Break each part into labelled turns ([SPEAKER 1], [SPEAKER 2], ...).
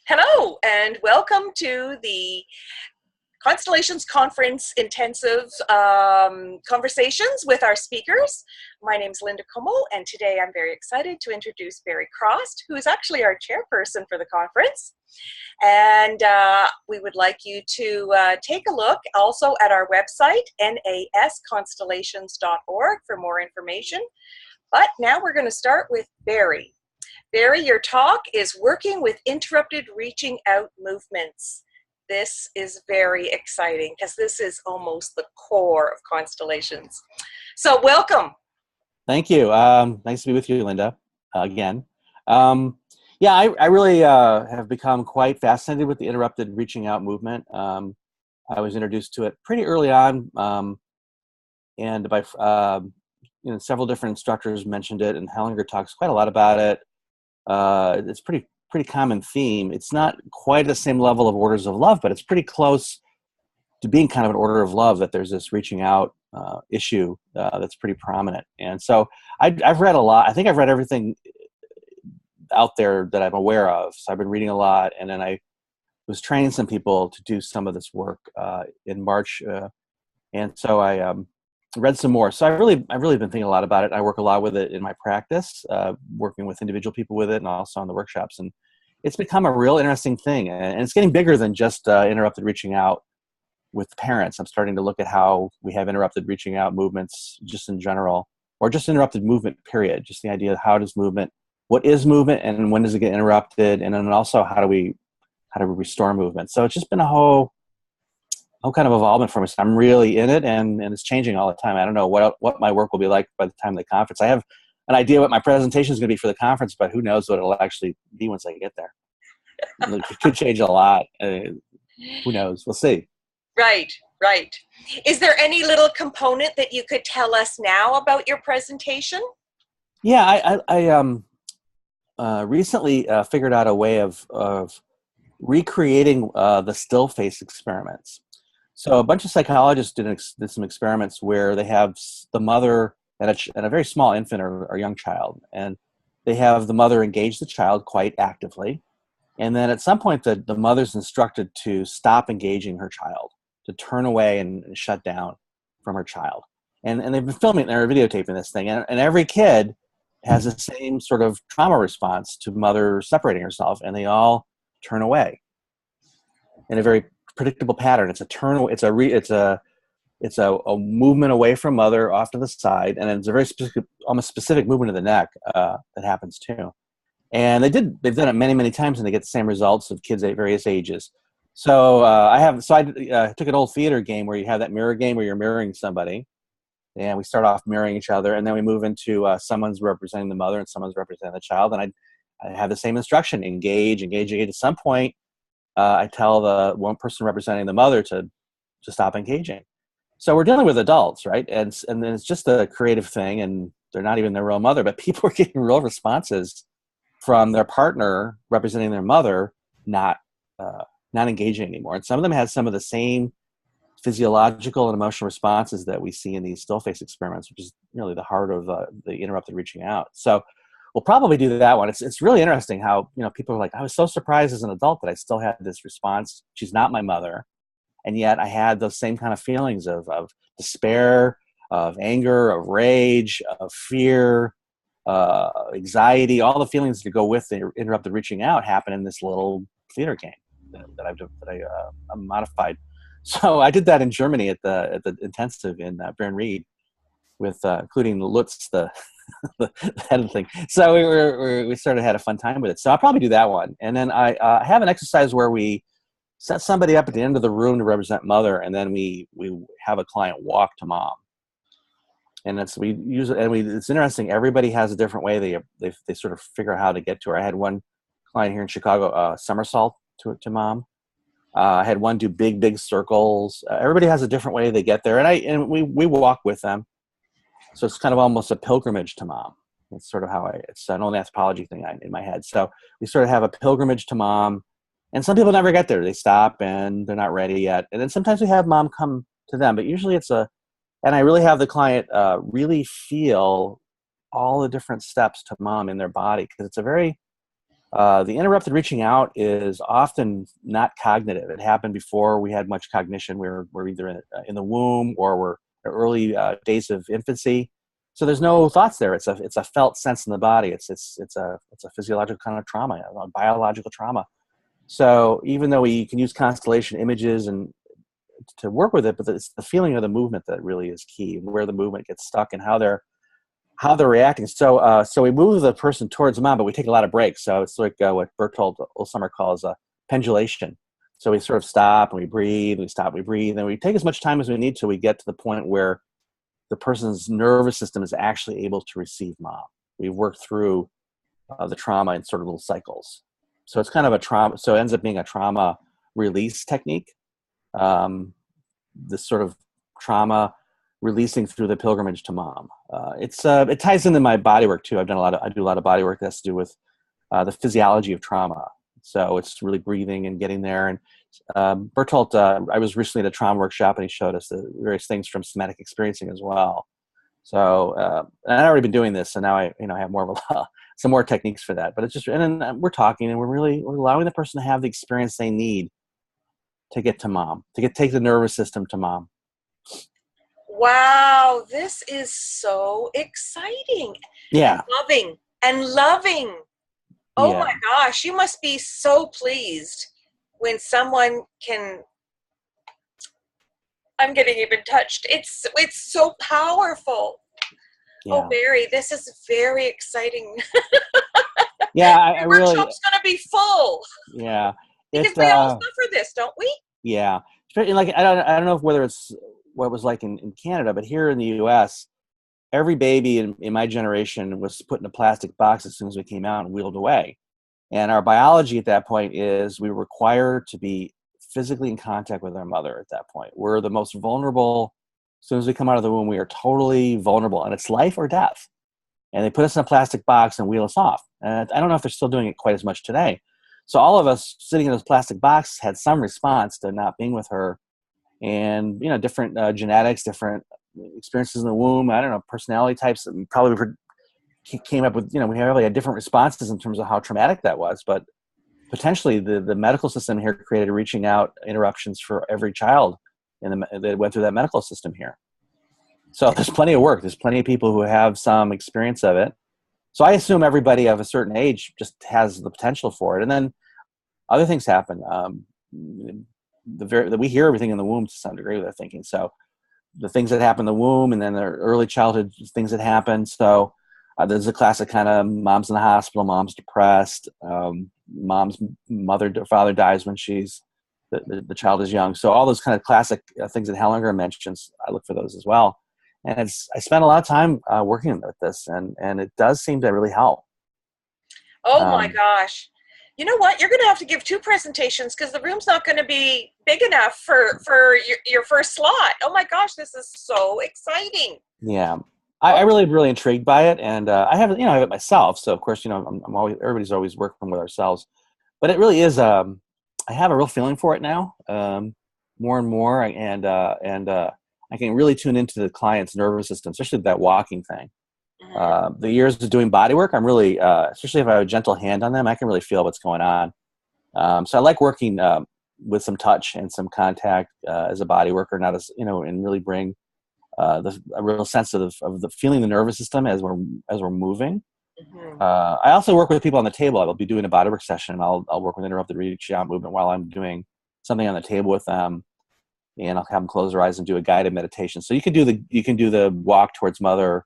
[SPEAKER 1] Hello, and welcome to the Constellations Conference Intensive conversations with our speakers. My name is Linda Comeau, and today I'm very excited to introduce Barry Krost, who is actually our chairperson for the conference. And we would like you to take a look also at our website, nasconstellations.org, for more information. But now we're going to start with Barry. Barry, your talk is Working with Interrupted Reaching Out Movements. This is very exciting because this is almost the core of Constellations. So welcome.
[SPEAKER 2] Thank you. Nice to be with you, Linda, again. I really have become quite fascinated with the interrupted reaching out movement. I was introduced to it pretty early on, and by several different instructors mentioned it, and Hellinger talks quite a lot about it. It's pretty common theme. It's not quite the same level of orders of love, but it's pretty close to being kind of an order of love, that there's this reaching out issue that's pretty prominent. And so I've read a lot. I think I've read everything out there that I'm aware of. So I've been reading a lot, and then I was training some people to do some of this work in March. And so I read some more. So I've really been thinking a lot about it. I work a lot with it in my practice, working with individual people with it, and also on the workshops. And it's become a real interesting thing. And it's getting bigger than just interrupted reaching out with parents. I'm starting to look at how we have interrupted reaching out movements just in general, or just interrupted movement, period. Just the idea of what is movement, and when does it get interrupted? And then also how do we restore movement? So it's just been a whole kind of involvement for me. So I'm really in it, and it's changing all the time. I don't know what my work will be like by the time of the conference. I have an idea what my presentation is going to be for the conference, but who knows what it'll actually be once I get there. It could change a lot. Who knows? We'll see.
[SPEAKER 1] Right. Is there any little component that you could tell us now about your presentation?
[SPEAKER 2] Yeah, I recently figured out a way of recreating the still face experiments. So a bunch of psychologists did some experiments where they have the mother and a very small infant or young child, and they have the mother engage the child quite actively, and then at some point the mother's instructed to stop engaging her child, to turn away and shut down from her child. And they've been filming, they're videotaping this thing, and every kid has the same sort of trauma response to mother separating herself, and they all turn away in a very predictable pattern. It's a movement away from mother off to the side, and it's a very almost specific movement of the neck that happens too. And they've done it many times, and they get the same results of kids at various ages. So I took an old theater game where you have that mirror game where you're mirroring somebody, and we start off mirroring each other, and then we move into someone's representing the mother and someone's representing the child, and I have the same instruction: engage. At some point, I tell the one person representing the mother to stop engaging. So we're dealing with adults, right? And then it's just a creative thing, and they're not even their real mother, but people are getting real responses from their partner representing their mother, not engaging anymore. And some of them had some of the same physiological and emotional responses that we see in these still face experiments, which is really the heart of the interrupted reaching out. So we'll probably do that one. It's really interesting how, people are like, I was so surprised as an adult that I still had this response. She's not my mother. And yet I had those same kind of feelings of despair, of anger, of rage, of fear, anxiety. All the feelings that go with the interrupted reaching out happen in this little theater game that I modified. So I did that in Germany at the intensive in Bern Reed, with including Lutz, the head of the thing. So we sort of had a fun time with it. So I'll probably do that one. And then I have an exercise where we set somebody up at the end of the room to represent mother, and then we have a client walk to mom. And it's interesting. Everybody has a different way they sort of figure out how to get to her. I had one client here in Chicago somersault to mom. I had one do big circles. Everybody has a different way they get there, and we walk with them. So it's kind of almost a pilgrimage to mom. It's sort of how it's an old anthropology thing in my head. So we sort of have a pilgrimage to mom, and some people never get there. They stop and they're not ready yet. And then sometimes we have mom come to them, but usually and I really have the client really feel all the different steps to mom in their body, because it's a very The interrupted reaching out is often not cognitive. It happened before we had much cognition. We're either in the womb or we're in early days of infancy. So there's no thoughts there. It's a felt sense in the body. It's a physiological kind of trauma, a biological trauma. So even though we can use constellation images and to work with it, but it's the feeling of the movement that really is key, where the movement gets stuck and how they're reacting. So we move the person towards mom, but we take a lot of breaks. So it's like what Bertolt Ulsummer calls a pendulation. So we sort of stop and we breathe, we stop, we breathe, and we take as much time as we need till we get to the point where the person's nervous system is actually able to receive mom. We've worked through the trauma in sort of little cycles. So it's kind of a trauma. So it ends up being a trauma release technique. This sort of trauma releasing through the pilgrimage to mom. It ties into my body work too. I do a lot of body work that has to do with the physiology of trauma. So it's really breathing and getting there. And Bertolt, I was recently at a trauma workshop and he showed us the various things from somatic experiencing as well. So, and I'd already been doing this, so now I have more of some more techniques for that. But it's just, and then we're talking and we're allowing the person to have the experience they need to get to mom, take the nervous system to mom.
[SPEAKER 1] Wow, this is so exciting.
[SPEAKER 2] Yeah.
[SPEAKER 1] And loving. Oh
[SPEAKER 2] Yeah.
[SPEAKER 1] my gosh, you must be so pleased when someone can. I'm getting even touched. It's so powerful.
[SPEAKER 2] Yeah.
[SPEAKER 1] Oh, Barry, this is very exciting.
[SPEAKER 2] Yeah, I really.
[SPEAKER 1] Your workshop's going to be full.
[SPEAKER 2] Yeah.
[SPEAKER 1] Because we all suffer this, don't we?
[SPEAKER 2] Yeah. Like I don't know whether it's what it was like in Canada, but here in the U.S., every baby in my generation was put in a plastic box as soon as we came out and wheeled away. And our biology at that point is we were required to be physically in contact with our mother at that point. We're the most vulnerable. As soon as we come out of the womb, we are totally vulnerable, and it's life or death. And they put us in a plastic box and wheel us off. And I don't know if they're still doing it quite as much today. So all of us sitting in those plastic boxes had some response to not being with her, and different genetics, different experiences in the womb. I don't know, personality types that probably came up with. We probably had different responses in terms of how traumatic that was. But potentially, the medical system here created reaching out interruptions for every child that went through that medical system here. So there's plenty of work. There's plenty of people who have some experience of it. So I assume everybody of a certain age just has the potential for it. And then other things happen. We hear everything in the womb to some degree with our thinking. So the things that happen in the womb, and then the early childhood things that happen. So there's a classic kind of mom's in the hospital, mom's depressed, mom's mother or father dies when the child is young. So all those kind of classic things that Hellinger mentions, I look for those as well. And I spent a lot of time working with this, and it does seem to really help.
[SPEAKER 1] Oh my gosh. You know what? You're going to have to give 2 presentations because the room's not going to be big enough for your first slot. Oh my gosh, this is so exciting.
[SPEAKER 2] Yeah. I really, really intrigued by it. And I have it myself. So of course, everybody's always working with ourselves, but it really is, I have a real feeling for it now, more and more. And I can really tune into the client's nervous system, especially that walking thing. The years of doing body work, I'm really, especially if I have a gentle hand on them, I can really feel what's going on. So I like working with some touch and some contact as a body worker, not as, and really bring a real sense of the feeling the nervous system as we're moving.
[SPEAKER 1] Mm-hmm.
[SPEAKER 2] I also work with people on the table. I'll be doing a body work session, and I'll work with interrupted reach out movement while I'm doing something on the table with them. And I'll have them close their eyes and do a guided meditation. So you can do the walk towards mother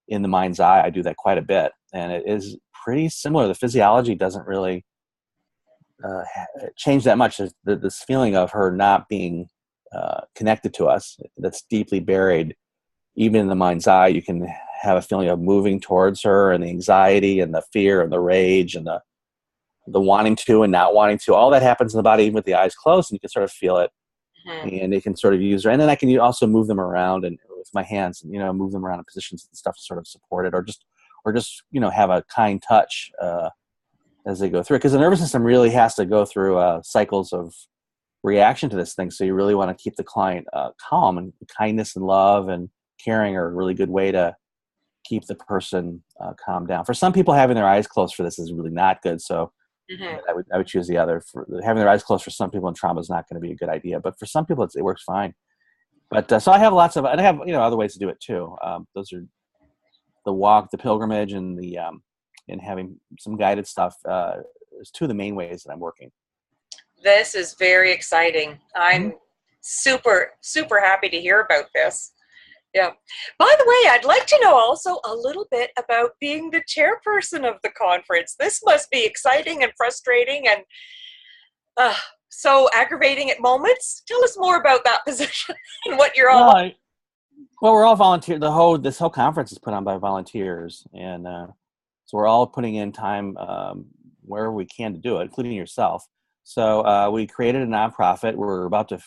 [SPEAKER 2] in the mind's eye. I do that quite a bit, and it is pretty similar. The physiology doesn't really change that much. This feeling of her not being connected to us, that's deeply buried, even in the mind's eye. You can have a feeling of moving towards her, and the anxiety and the fear and the rage and the wanting to and not wanting to. All that happens in the body, even with the eyes closed, and you can sort of feel it. And they can sort of use her, and then I can also move them around and with my hands, and move them around in positions and stuff to sort of support it, or just have a kind touch as they go through it, because the nervous system really has to go through cycles of reaction to this thing. So you really want to keep the client calm, and kindness and love and caring are a really good way to keep the person calm down. For some people, having their eyes closed for this is really not good. So
[SPEAKER 1] Hmm.
[SPEAKER 2] I would choose the other. For having their eyes closed for some people in trauma is not going to be a good idea, but for some people it works fine. But so I have lots of, and I have other ways to do it too. Those are the walk, the pilgrimage, and having some guided stuff is two of the main ways that I'm working.
[SPEAKER 1] This is very exciting.
[SPEAKER 2] Mm-hmm.
[SPEAKER 1] I'm super, super happy to hear about this. Yeah. By the way, I'd like to know also a little bit about being the chairperson of the conference. This must be exciting and frustrating and so aggravating at moments. Tell us more about that position and what you're all
[SPEAKER 2] Well,
[SPEAKER 1] like.
[SPEAKER 2] well, we're all volunteer. This whole conference is put on by volunteers, and so we're all putting in time wherever we can to do it, including yourself. So we created a nonprofit. We're about to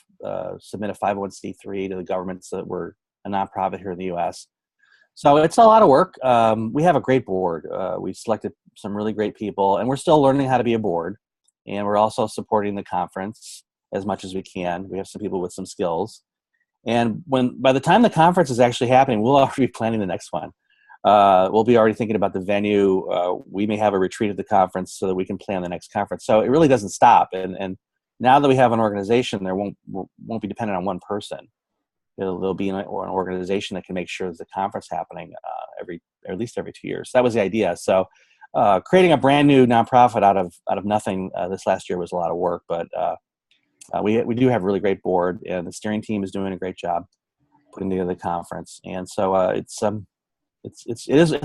[SPEAKER 2] submit a 501c3 to the government so that we're a nonprofit here in the U.S. So it's a lot of work. We have a great board. We've selected some really great people, and we're still learning how to be a board. And we're also supporting the conference as much as we can. We have some people with some skills. And by the time the conference is actually happening, we'll already be planning the next one. We'll be already thinking about the venue. We may have a retreat at the conference so that we can plan the next conference. So it really doesn't stop. And now that we have an organization, there won't be dependent on one person. There'll be an organization that can make sure there's a conference happening at least every 2 years. So that was the idea. So creating a brand new nonprofit out of nothing this last year was a lot of work, but we do have a really great board, and the steering team is doing a great job putting together the conference. And so it's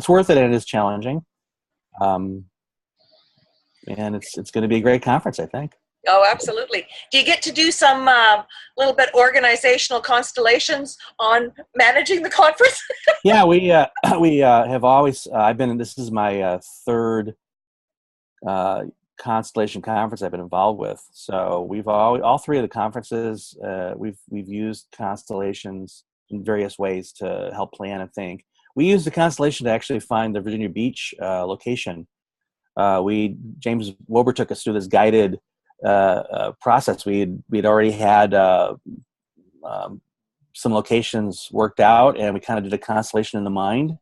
[SPEAKER 2] worth it, and it is challenging. And it's going to be a great conference, I think.
[SPEAKER 1] Oh, absolutely. Do you get to do some little bit organizational constellations on managing the conference?
[SPEAKER 2] Yeah, we have always. This is my third Constellation conference I've been involved with. So we've all three of the conferences we've used constellations in various ways to help plan and think. We used the constellation to actually find the Virginia Beach location. James Wober took us through this guided process. We'd already had some locations worked out, and we kind of did a constellation in the mind.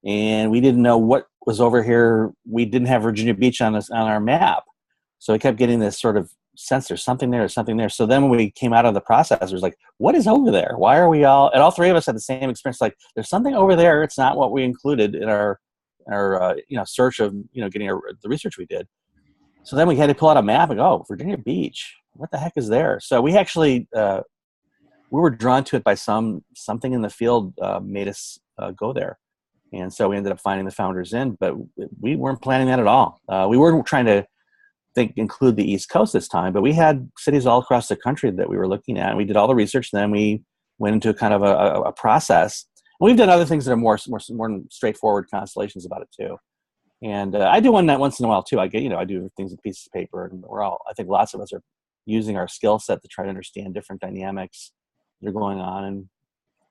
[SPEAKER 2] And we didn't know what was over here. We didn't have Virginia Beach on our map, so we kept getting this sort of sense there's something there, something there. So then when we came out of the process, it was like, what is over there? Why are we all? And all three of us had the same experience. Like, there's something over there. It's not what we included in our search of getting the research we did. So then we had to pull out a map and go, oh, Virginia Beach. What the heck is there? So we actually we were drawn to it by something in the field made us go there. And so we ended up finding the Founders Inn, but we weren't planning that at all. We weren't trying to include the East Coast this time, but we had cities all across the country that we were looking at. And we did all the research, and then we went into kind of a process. And we've done other things that are more straightforward constellations about it too. And I do one that once in a while too. I do things with pieces of paper, and I think lots of us are using our skill set to try to understand different dynamics that are going on. And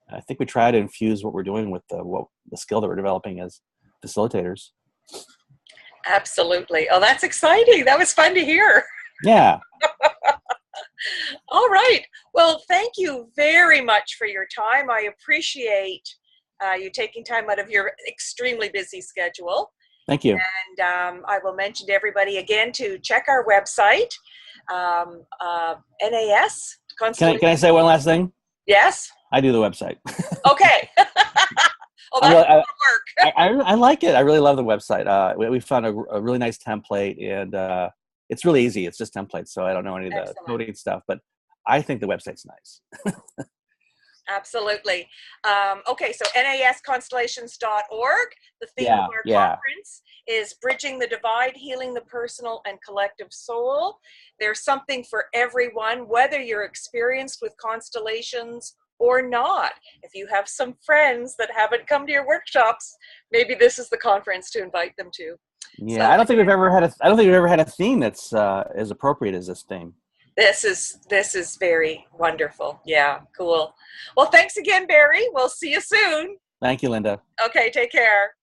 [SPEAKER 2] I think we try to infuse what we're doing with the skill that we're developing as facilitators.
[SPEAKER 1] Absolutely. Oh, that's exciting. That was fun to hear.
[SPEAKER 2] Yeah.
[SPEAKER 1] All right. Well, thank you very much for your time. I appreciate you taking time out of your extremely busy schedule.
[SPEAKER 2] Thank you.
[SPEAKER 1] And I will mention to everybody again to check our website, NAS.
[SPEAKER 2] Can I say one last thing?
[SPEAKER 1] Yes.
[SPEAKER 2] I do the website.
[SPEAKER 1] Okay. Oh, that's work.
[SPEAKER 2] I like it. I really love the website. We found a really nice template, and it's really easy. It's just templates, so I don't know any of the coding stuff, but I think the website's nice.
[SPEAKER 1] Absolutely. Okay, so nasconstellations.org. The theme of our conference is Bridging the Divide, Healing the Personal and Collective Soul. There's something for everyone, whether you're experienced with constellations or not. If you have some friends that haven't come to your workshops, maybe this is the conference to invite them to.
[SPEAKER 2] Yeah, so, I don't think we've ever had a theme that's as appropriate as this theme.
[SPEAKER 1] This is very wonderful. Yeah, cool. Well, thanks again, Barry. We'll see you soon.
[SPEAKER 2] Thank you, Linda.
[SPEAKER 1] Okay, take care.